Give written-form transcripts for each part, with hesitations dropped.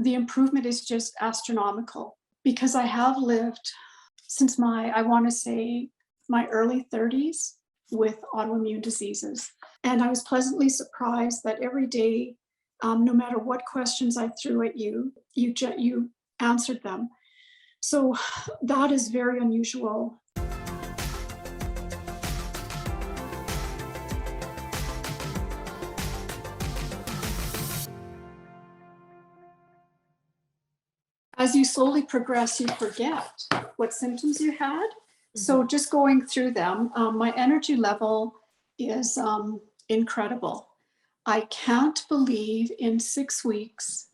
the improvement is just astronomical because I have lived since I want to say, my early 30s with autoimmune diseases. And I was pleasantly surprised that every day, no matter what questions I threw at you, you answered them. So that is very unusual. As you slowly progress, you forget what symptoms you had. So just going through them, my energy level is incredible. I can't believe in 6 weeks,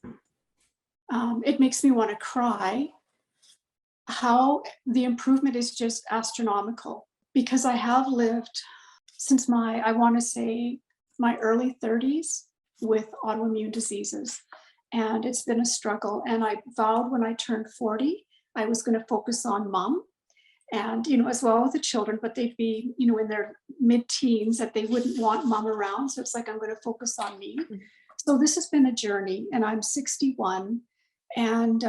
it makes me want to cry, how the improvement is just astronomical because I have lived since I want to say, my early 30s with autoimmune diseases. And it's been a struggle. And I vowed when I turned 40, I was going to focus on mom and, as well with the children, but they'd be, in their mid-teens that they wouldn't want mom around. So it's like, I'm going to focus on me. So this has been a journey and I'm 61. And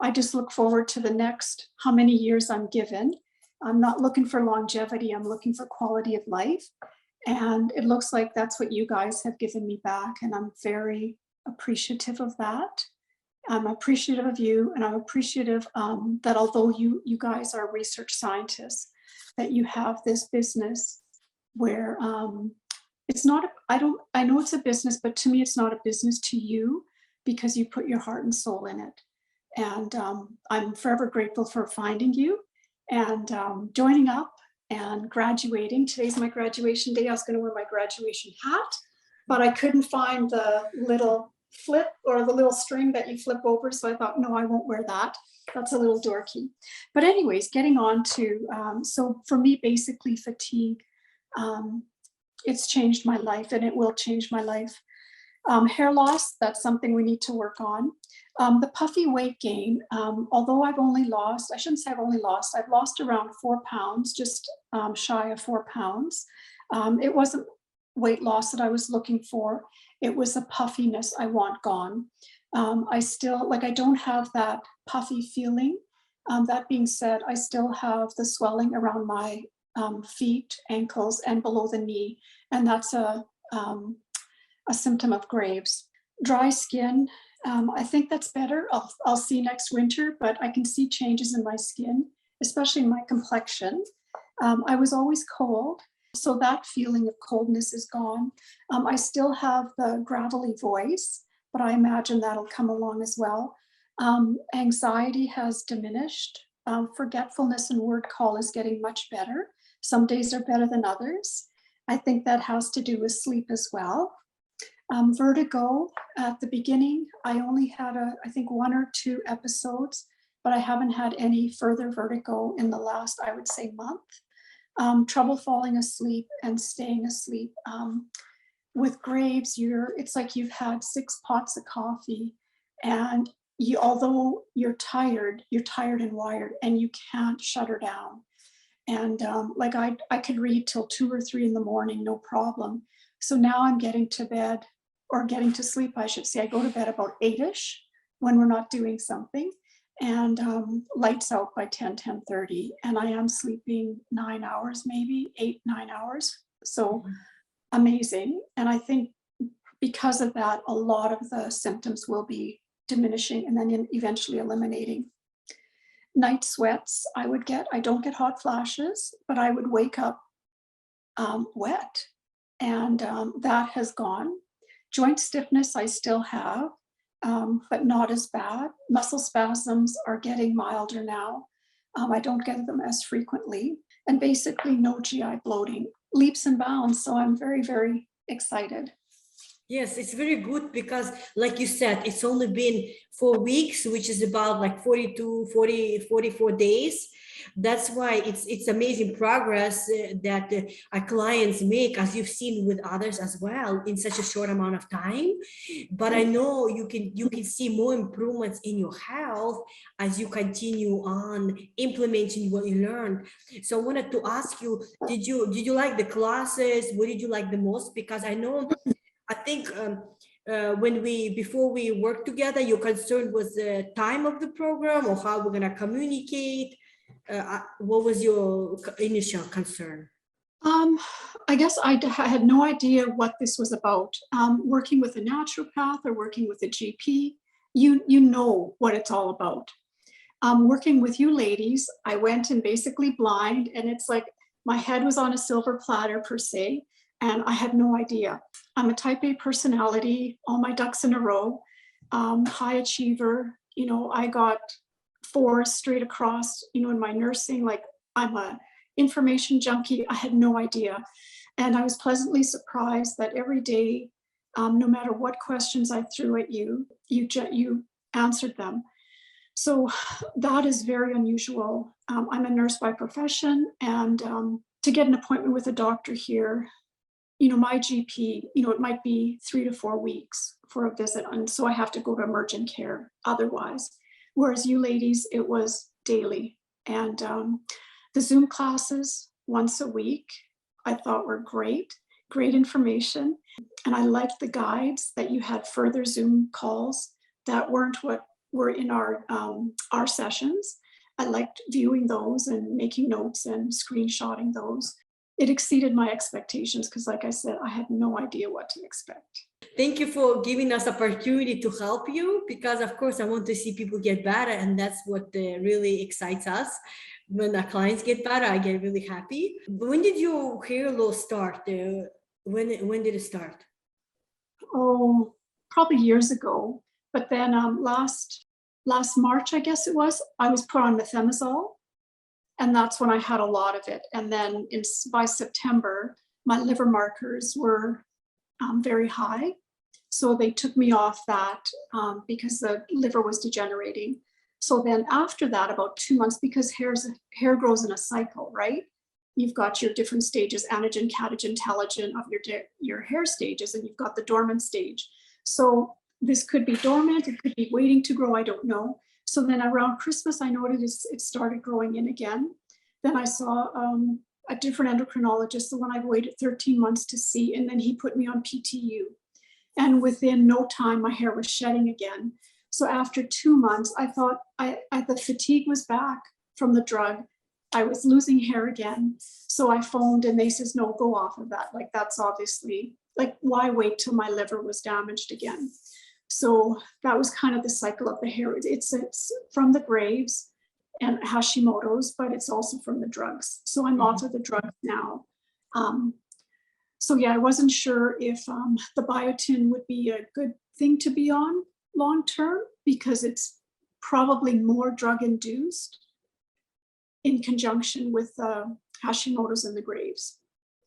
I just look forward to the next, how many years I'm given. I'm not looking for longevity. I'm looking for quality of life. And it looks like that's what you guys have given me back. And I'm very appreciative of that. I'm appreciative of you. And I'm appreciative that although you guys are research scientists, that you have this business where it's not, I know it's a business, but to me, it's not a business to you because you put your heart and soul in it. And I'm forever grateful for finding you and joining up and graduating. Today's my graduation day. I was going to wear my graduation hat, but I couldn't find the little flip or the little string that you flip over. So I thought, no, I won't wear that. That's a little dorky. But anyways, getting on to, so for me, basically fatigue, it's changed my life and it will change my life. Hair loss, that's something we need to work on. The puffy weight gain, although I've only lost, I shouldn't say I've lost around 4 pounds, just shy of 4 pounds. It wasn't weight loss that I was looking for. It was a puffiness I want gone. I still, I don't have that puffy feeling. That being said, I still have the swelling around my feet, ankles, and below the knee. And that's a symptom of Graves. Dry skin, I think that's better. I'll see next winter, but I can see changes in my skin, especially in my complexion. I was always cold, so that feeling of coldness is gone. I still have the gravelly voice, but I imagine that'll come along as well. Anxiety has diminished. Forgetfulness and word call is getting much better. Some days are better than others. I think that has to do with sleep as well. Vertigo, at the beginning, I only had I think 1 or 2 episodes, but I haven't had any further vertigo in the last, I would say, month. Trouble falling asleep and staying asleep. With Graves, it's like you've had 6 pots of coffee and although you're tired and wired and you can't shut her down. And I could read till 2 or 3 in the morning, no problem. So now I'm getting to bed, or getting to sleep, I should say. I go to bed about 8-ish when we're not doing something, and lights out by 10:30. And I am sleeping 9 hours, maybe 8-9 hours. So amazing. And I think because of that, a lot of the symptoms will be diminishing and then eventually eliminating. Night sweats, I don't get hot flashes, but I would wake up wet. And that has gone. Joint stiffness I still have, but not as bad. Muscle spasms are getting milder now. I don't get them as frequently. And basically no GI bloating, leaps and bounds. So I'm very, very excited. Yes, it's very good because, like you said, it's only been 4 weeks, which is about 44 days. That's why it's amazing progress that our clients make, as you've seen with others as well, in such a short amount of time. But I know you can see more improvements in your health as you continue on implementing what you learned. So I wanted to ask you, did you like the classes? What did you like the most? Because I think before we work together, your concern was the time of the program or how we're going to communicate? What was your initial concern? I guess I had no idea what this was about. Working with a naturopath or working with a GP, you know what it's all about. Working with you ladies, I went in basically blind, and it's like my head was on a silver platter per se, and I had no idea. I'm a type A personality, all my ducks in a row, high achiever. You know, I got 4 straight across, you know, in my nursing, like I'm a information junkie. I had no idea. And I was pleasantly surprised that every day, no matter what questions I threw at you, you answered them. So that is very unusual. I'm a nurse by profession, and to get an appointment with a doctor here, you know, my GP, you know, it might be 3 to 4 weeks for a visit, and so I have to go to emergent care otherwise. Whereas you ladies, it was daily. And the Zoom classes once a week, I thought were great information. And I liked the guides that you had further Zoom calls that weren't what were in our sessions. I liked viewing those and making notes and screenshotting those. It exceeded my expectations because, like I said, I had no idea what to expect. Thank you for giving us opportunity to help you, because of course I want to see people get better, and that's what really excites us. When our clients get better, I get really happy. When did your hair loss start? When did it start? Oh, probably years ago. But then last March, I guess it was, I was put on methimazole, and that's when I had a lot of it. And then by September, my liver markers were very high. So they took me off that because the liver was degenerating. So then after that, about 2 months, because hair grows in a cycle, right? You've got your different stages, anagen, catagen, telogen of your hair stages, and you've got the dormant stage. So this could be dormant, it could be waiting to grow, I don't know. So then around Christmas, I noticed it started growing in again. Then I saw a different endocrinologist, the one I waited 13 months to see, and then he put me on PTU. And within no time, my hair was shedding again. So after 2 months, I thought the fatigue was back from the drug. I was losing hair again. So I phoned and they says, no, go off of that. Like, that's obviously, like, why wait till my liver was damaged again? So that was kind of the cycle of the hair. It's from the Graves and Hashimoto's, but it's also from the drugs. So I'm off of the drugs now. So yeah, I wasn't sure if the biotin would be a good thing to be on long term, because it's probably more drug induced in conjunction with Hashimoto's and the Graves.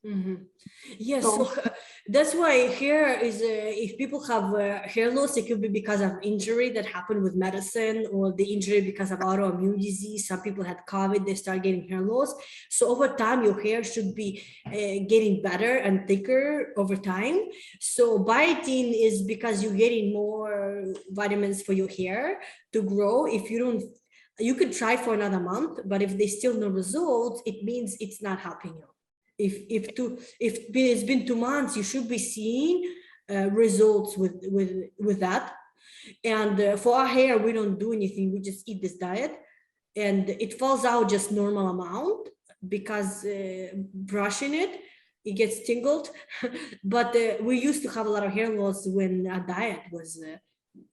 Mm-hmm. Yes, so that's why hair is, if people have hair loss, it could be because of injury that happened with medicine, or the injury because of autoimmune disease. Some people had COVID, they start getting hair loss. So over time, your hair should be getting better and thicker over time. So biotin is because you're getting more vitamins for your hair to grow. If you don't, you could try for another month, but if there's still no results, it means it's not helping you. If it's been 2 months, you should be seeing results with that. And for our hair, we don't do anything. We just eat this diet, and it falls out just normal amount, because brushing it gets tingled. But we used to have a lot of hair loss when our diet was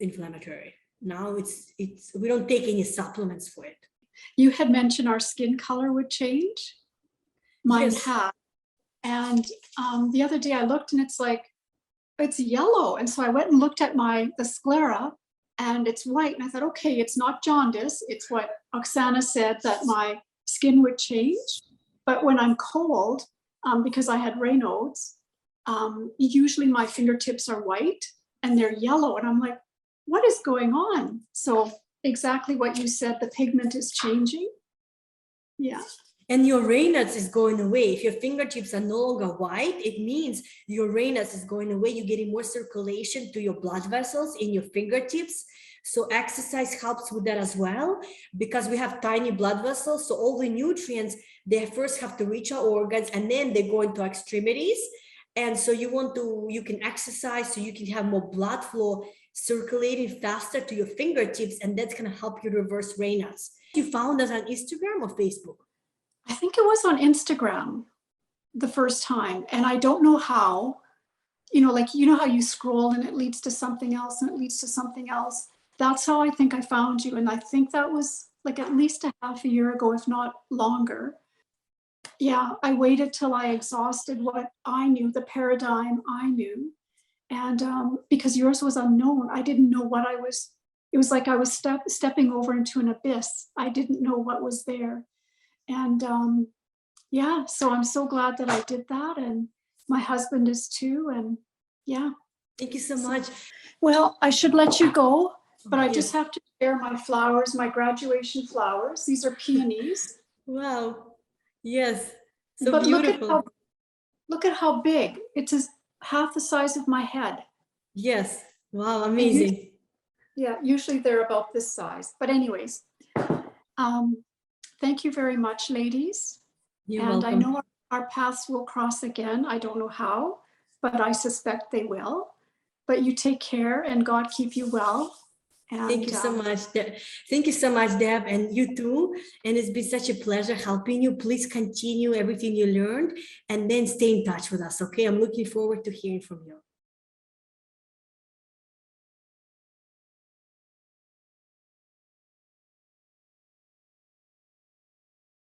inflammatory. Now it's we don't take any supplements for it. You had mentioned our skin color would change. Mine Yes. had. And the other day I looked and it's like, it's yellow. And so I went and looked at the sclera, and it's white. And I thought, okay, it's not jaundice. It's what Oksana said, that my skin would change. But when I'm cold, because I had Raynaud's, usually my fingertips are white and they're yellow. And I'm like, what is going on? So exactly what you said, the pigment is changing. Yeah. And your Raynaud's is going away. If your fingertips are no longer white, it means your Raynaud's is going away. You're getting more circulation to your blood vessels in your fingertips. So exercise helps with that as well, because we have tiny blood vessels. So all the nutrients, they first have to reach our organs, and then they go into extremities. And so you can exercise so you can have more blood flow circulating faster to your fingertips, and that's going to help you reverse Raynaud's. You found us on Instagram or Facebook? I think it was on Instagram the first time, and I don't know how. Like, how you scroll and it leads to something else and it leads to something else. That's how I think I found you. And I think that was like at least a half a year ago, if not longer. Yeah, I waited till I exhausted what I knew, the paradigm I knew. And because yours was unknown, I didn't know what it was like I was stepping over into an abyss. I didn't know what was there. And yeah, so I'm so glad that I did that. And my husband is too. And yeah. Thank you so much. Well, I should let you go, but I Yes. just have to share my flowers, my graduation flowers. These are peonies. Wow. Yes. So But beautiful. look at how big. It's half the size of my head. Yes. Wow. Amazing. Usually they're about this size. But anyways, thank you very much, ladies. You're and welcome. I know our paths will cross again. I don't know how, but I suspect they will. But you take care and God keep you well. And, Thank you so much. Thank you so much, Deb, and you too. And it's been such a pleasure helping you. Please continue everything you learned and then stay in touch with us. Okay. I'm looking forward to hearing from you.